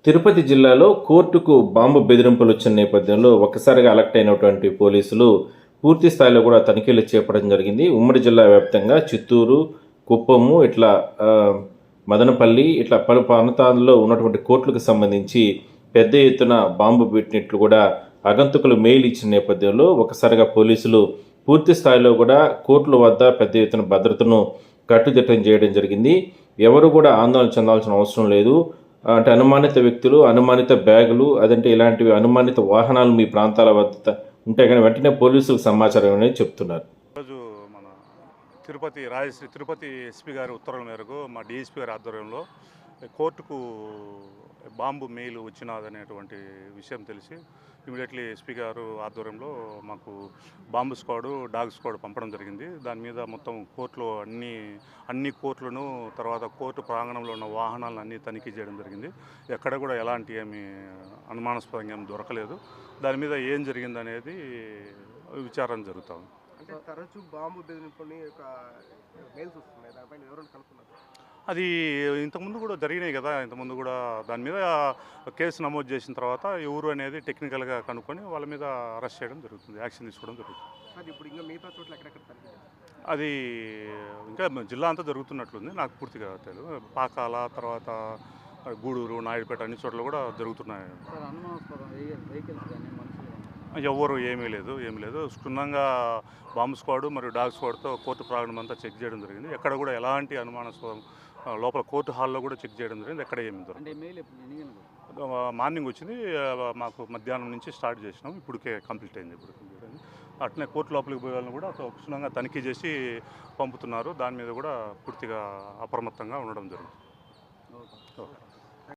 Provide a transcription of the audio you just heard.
తిరుపతి జిల్లాలో కోర్టుకు బాంబు బెదిరింపులు వచ్చిన నేపథ్యంలో ఒక్కసారిగా అలర్ట్ అయినటువంటి పోలీసులు పూర్తి స్థాయిలో కూడా తనిఖీలు చేపట్టడం జరిగింది. ఉమ్మడి జిల్లా వ్యాప్తంగా చిత్తూరు, కుప్పము, ఇట్లా మదనపల్లి, ఇట్లా పలు ప్రాంతాల్లో ఉన్నటువంటి కోర్టులకు సంబంధించి పెద్ద ఎత్తున బాంబు పెట్టినట్లు కూడా ఆగంతుకులు మెయిల్ ఇచ్చిన నేపథ్యంలో ఒకసారిగా పోలీసులు పూర్తి స్థాయిలో కూడా కోర్టుల వద్ద పెద్ద ఎత్తున భద్రతను కట్టుదిట్టం చేయడం జరిగింది. ఎవరు కూడా ఆందోళన చెందాల్సిన అవసరం లేదు. అంటే అనుమానిత వ్యక్తులు, అనుమానిత బ్యాగులు, అదంటే ఇలాంటివి అనుమానిత వాహనాలు మీ ప్రాంతాల వద్ద ఉంటే కానీ వెంటనే పోలీసులకు సమాచారం అనేది చెప్తున్నారు. ఈరోజు మన తిరుపతి ఎస్పీ గారి ఉత్తర్వుల మేరకు మా డిఎస్పీ గారి ఆధ్వర్యంలో కోర్టుకు బాంబు మెయిల్ వచ్చినదనేటువంటి విషయం తెలిసి ఇమీడియట్లీ ఎస్పీ గారు ఆధ్వర్యంలో మాకు బాంబు స్క్వాడ్, డాగ్ స్క్వాడ్ పంపడం జరిగింది. దాని మీద మొత్తం కోర్టులో అన్ని కోర్టులను, తర్వాత కోర్టు ప్రాంగణంలో ఉన్న వాహనాలను అన్నీ తనిఖీ చేయడం జరిగింది. ఎక్కడ కూడా ఎలాంటి ఏమి అనుమానాస్పదంగా ఏమి దొరకలేదు. దాని మీద ఏం జరిగిందనేది విచారణ జరుగుతాం. అంటే తరచూ బాంబు బెదిరింపుని ఒక మెయిల్స్ వస్తున్నాయి, దానిపైన ఎవరైనా కనుక్కున్నారు? అది ఇంతకుముందు కూడా జరిగినాయి కదా. ఇంతకుముందు కూడా దాని మీద కేసు నమోదు చేసిన తర్వాత ఎవరు అనేది టెక్నికల్గా కనుక్కొని వాళ్ళ మీద అరెస్ట్ చేయడం జరుగుతుంది, యాక్షన్ తీసుకోవడం జరుగుతుంది. అది ఇప్పుడు ఇంకా మిగతా చోట్ల ఎక్కడెక్కడ తనిఖీ? అది ఇంకా జిల్లా అంతా జరుగుతున్నట్లుంది, నాకు పూర్తిగా తెలియదు. పాకాల, తర్వాత గూడూరు, నాయుడుపేట అన్ని చోట్ల కూడా జరుగుతున్నాయి. ఎవ్వరు ఏమీ లేదు. క్షుణ్ణంగా బాంబు స్క్వాడ్ మరియు డాగ్ స్క్వాడ్తో కోర్టు ప్రాంగణం అంతా చెక్ చేయడం జరిగింది. ఎక్కడ కూడా ఎలాంటి అనుమానాస్పదం లోపల కోర్టు హాల్లో కూడా చెక్ చేయడం జరిగింది. ఎక్కడ ఏమి మార్నింగ్ వచ్చింది, మాకు మధ్యాహ్నం నుంచి స్టార్ట్ చేసినాం, ఇప్పటికే కంప్లీట్ అయింది. అట్నే కోర్టు లోపలికి పోయే వాళ్ళని కూడా క్షుణ్ణంగా తనిఖీ చేసి పంపుతున్నారు. దాని మీద కూడా పూర్తిగా అప్రమత్తంగా ఉండడం జరుగుతుంది.